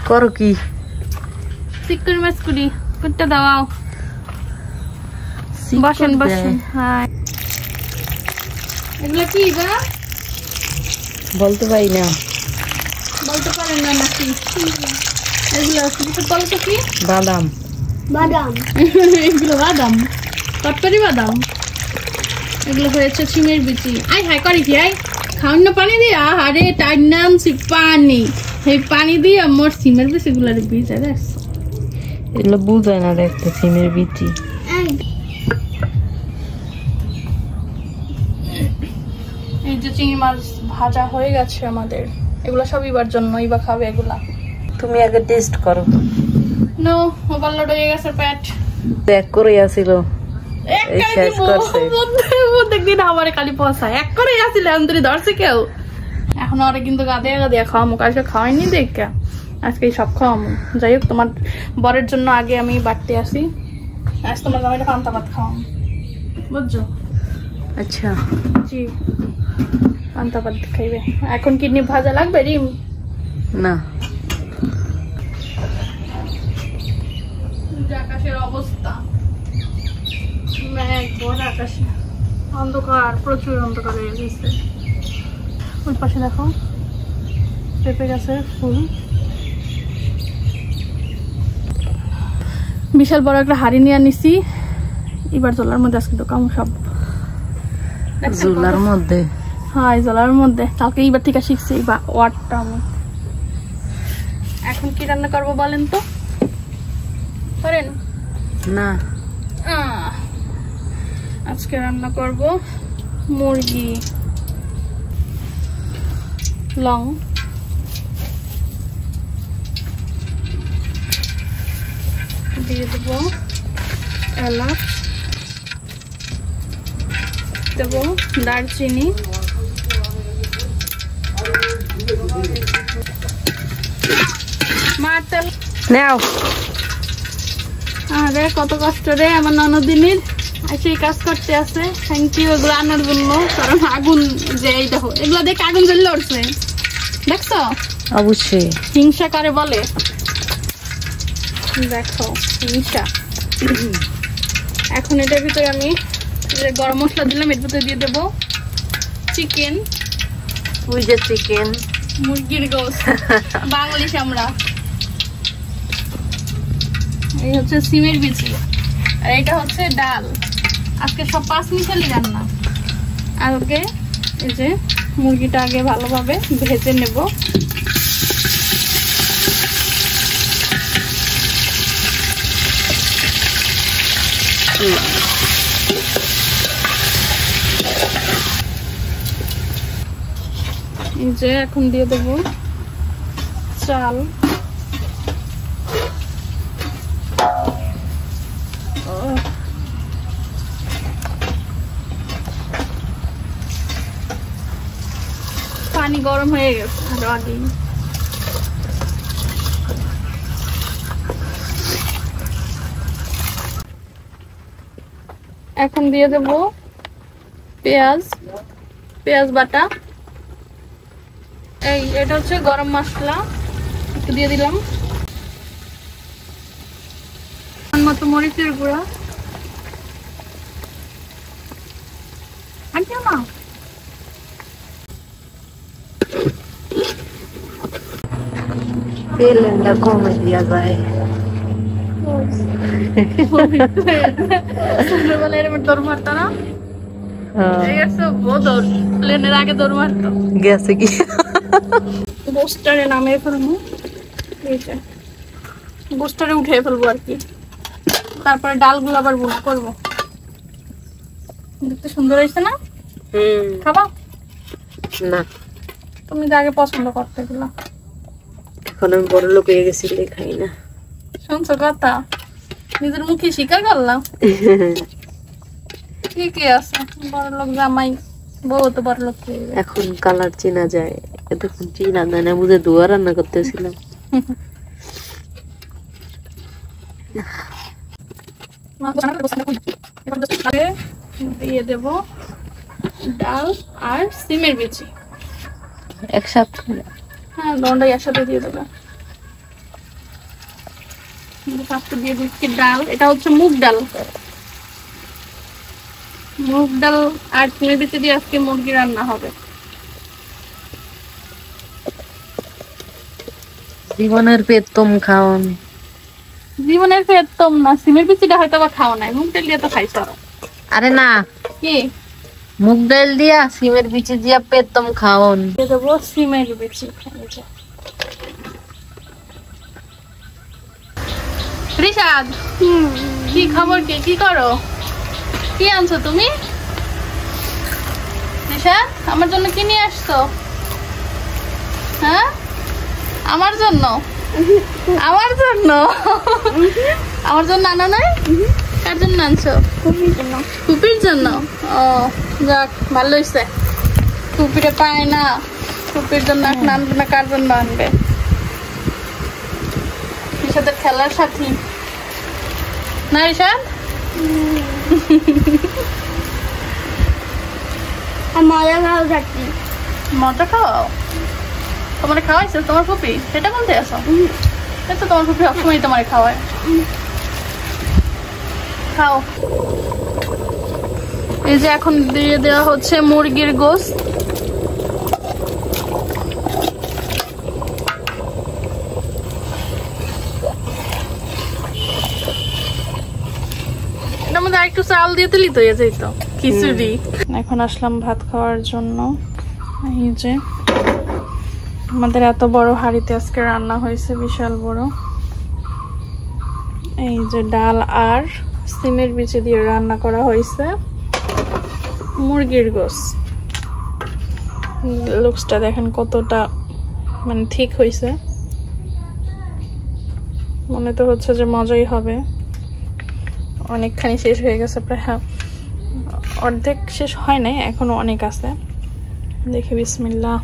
করো কি চিকেন মাছ করি করতে দাও বসেন বসেন হ্যাঁ এগুলো কি গো বলতে পারি না বলতে পারেন না নাকি এগুলো কিছু বলতো কি বাদাম বাদাম এগুলো বাদাম কটকরি বাদাম এগুলো হয়েছে সিমের বিচি আই হাই করি কি আই খাওন না পানি দিয়া আরে তার নাম সি পানি এই পানি দিয়ে মোর সিমের বিচি গুলার ভিজে রাখছো এগুলো বুঝায় না দেখতে সিমের বিচি এই যে চিংড়ি মাছ ভাজা হয়ে গেছে আমাদের এগুলো সব ইবার জন্য ইবা খাবে এগুলা তুমি আগে টেস্ট করো নো ওভারলোড হয়ে গেছে পেট এক করে আসিল শেষ করছে দেখদিন আমার খালি পয়সা এক করে আসিল অন্তরে ধরছে কেউ এখন ওরা কিন্তু গাদিয়া গাদিয়া খাওয়ামো কালকে খাওয়াইনি দেখে আজকে সব খাওয়ামো যাই হোক তোমার বরের জন্য আগে আমি বাড়তে আসি আজ তোমার জামাইটা পান্তা ভাত খাওয়াম বুঝছো আচ্ছা জি পান্তা ভাত খাইবে এখন কিডনি ভাজা লাগবে রিম না আকাশের অবস্থা মেঘ বড় আকাশে অন্ধকার প্রচুর অন্ধকার হয়ে গেছে ওই পাশে দেখো পেঁপে গাছের ফুল বিশাল বড় একটা হাড়ি নিয়ে নিছি এবার জলার মধ্যে আজকে দোকান সব জলার মধ্যে হ্যাঁ জলার মধ্যে কালকে এইবার থেকে শিখছি বা ওয়ার্ডটা আমি এখন কি রান্না করবো বলেন তো করেন না আজকে রান্না করব মুরগি লং দিয়ে দেবো এলাচ দেবো দারচিনি মাতাল নাও আরে কত কষ্ট রে আমার ননদিনীর সেই কাজ করতে আছে থ্যাংক ইউ এগুলো আনার জন্য কারণ আগুন যে এই দেখো এগুলো দেখে আগুন জ্বললে উঠছে দেখছো অবশ্যই হিংসা করে বলে দেখো হিংসা এখন এটার ভিতরে আমি যে গরম মশলা দিলাম এর ভিতরে দিয়ে দেবো চিকেন ওই যে চিকেন মুরগির গোশত বাঙালি আমরা এই হচ্ছে সিমের বিচি আর এটা হচ্ছে ডাল আজকে সব 5 মিশালি রান্না আর ওকে এই যে মুরগিটা আগে ভালোভাবে ভেজে নেব এই যে এখন দিয়ে দেব চাল পানি গরম হয়ে গেছে আরো আগেই এখন দিয়ে দেব পেঁয়াজ বাটা এই এটা হচ্ছে গরম মশলা একটু দিয়ে দিলাম মতো মরিচের গুঁড়া আনছো না তেলটা কমে দিয়া যায় ছোটবেলায় এরকম দৌড় মারতো না প্লেনের আগে দৌড় মারতো গেছে কি বুস্টারে নামিয়ে ফেলবো বুস্টারে উঠে ফেলবো আর কি তারপরে ডালগুলো আবার বুট করবো দেখতে সুন্দর হয়েছে না খাবা না তুমি তো আগে পছন্দ করতে এগুলো এখন আমি বড় লোক হয়ে গেছি খাই না শুনছো কথা নিজের মুখে স্বীকার করলাম ঠিকই আছে বড় লোক জামাই বউ তো বড় লোক এখন কালার চেনা যায় এতক্ষণ চেনা যায় না বুঝে দোয়া রান্না করতেছিলাম দিয়ে দেব ডাল আর সিমের বিচি একসাথে হ্যাঁ দোনটাই একসাথে দিয়ে দেবো ফার্স্টে দিয়ে দিচ্ছি ডাল, এটা হচ্ছে মুগ ডাল। মুগ ডাল আর সিমের বিচি দিয়ে আজকে মুরগি রান্না হবে। জীবনের পেতম খাওন, জীবনের পেতম না, সিমের বিচিটা হয়তো বা খাও নাই, মুগ ডাল দিয়ে তো খাইছো। আরে না, কি মুগ ডাল দিয়া সিমের বিচি দিয়া পেতম খাওন। দিয়ে দেবো সিমের বিচি। রিশাদ, কি খবর? কি করো? কি আনছো তুমি? রিশাদ, আমার জন্য কি নিয়ে আসছো? হ্যাঁ, আমার জন্য? আমার জন্য? আমার জন্য আনো নাই? কার জন্য আনছো? ফুপির জন্য। ও যাক, ভালো হয়েছে। ফুপিরে পায় না, ফুপির জন্য এখন আনবে না, কার জন্য আনবে? রিশাদের খেলার সাথী না রিশাদ? মজা খাওয়া থাকি, মজা খাওয়াও। তোমার খাওয়াইছে তোমার ফুপি? সেটা বলতে আসো? তো তোমার ফুপি সবসময় তোমার খাওয়ায়। খাও। এই যে এখন দিয়ে দেওয়া হচ্ছে মুরগির গোশত। এটার মধ্যে একটু চাল দিয়ে দিলি তো হয়ে যেত খিচুড়ি। এখন আসলাম ভাত খাওয়ার জন্য। এই যে আমাদের এত বড় হাঁড়িতে আজকে রান্না হয়েছে, বিশাল বড়। এই যে ডাল আর সিমের বিচি দিয়ে রান্না করা হয়েছে মুরগির গোশত। লুকসটা দেখেন কতটা মানে ঠিক হয়েছে, মনে তো হচ্ছে যে মজাই হবে। অনেকখানি শেষ হয়ে গেছে প্রায়, হ্যাঁ অর্ধেক শেষ হয় নাই, এখনো অনেক আছে। দেখি বিসমিল্লাহ।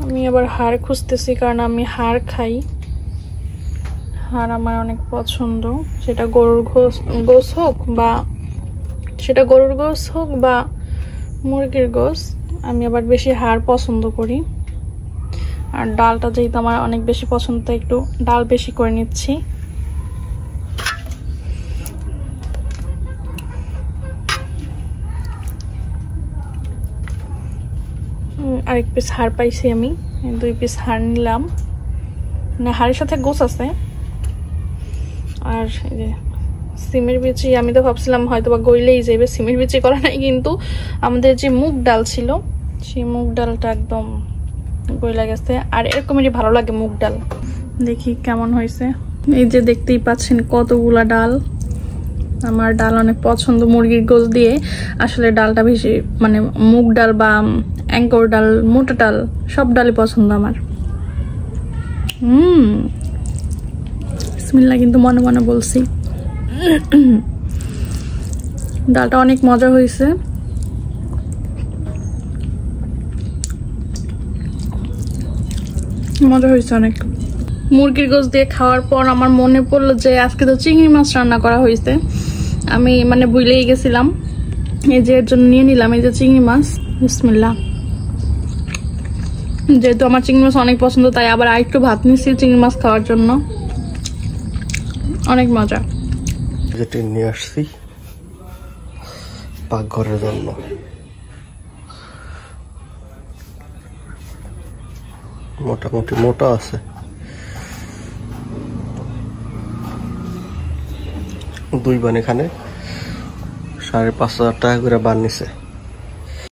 আমি আবার হাড় খুঁজতেছি, কারণ আমি হাড় খাই, হাড় আমার অনেক পছন্দ। সেটা গরুর গোশ হোক বা মুরগির গোশ, আমি আবার বেশি হাড় পছন্দ করি। আর ডালটা যেহেতু আমার অনেক বেশি পছন্দ, তাই একটু ডাল বেশি করে নিচ্ছি। আরেক পিস হাড় পাইছি আমি, 2 পিস হাড় নিলাম। মানে হাড়ের সাথে গোশ আছে। আর এই যে সিমের বিচি, আমি তো ভাবছিলাম হয়তো বা গইলেই যাবে, সিমের বিচি করা নাই, কিন্তু আমাদের যে মুগ ডাল ছিল সেই মুগ ডালটা একদম গইলা গেছে। আর এরকমই ভালো লাগে মুগ ডাল। দেখি কেমন হয়েছে। এই যে দেখতেই পাচ্ছেন কতগুলা ডাল। আমার ডাল অনেক পছন্দ মুরগির গোশ দিয়ে। আসলে ডালটা বেশি মানে মুগ ডাল বা অ্যাঙ্কর ডাল, মোটা ডাল, সব ডালই পছন্দ আমার। বিসমিল্লাহ কিন্তু মনে মনে বলছি। ডালটা অনেক মজা হয়েছে। মজা হয়েছে অনেক। মুরগির গোশত দিয়ে খাওয়ার পর আমার মনে পড়লো যে আজকে তো চিংড়ি মাছ রান্না করা হয়েছে। আমি মানে ভুলেই গেছিলাম, এই যে এর জন্য নিয়ে নিলাম। এই যে চিংড়ি মাছ, বিসমিল্লাহ। যেহেতু আমার চিংড়ি মাছ অনেক পছন্দ, তাই আবার আরেকটু ভাত নিচ্ছি চিংড়ি মাছ খাওয়ার জন্য। অনেক মজা। যেটি নিয়ে আসছি পাকঘরের জন্য, মোটামুটি মোটা আছে। 2 বান এখানে 5,500 টাকা করে বান নিছে।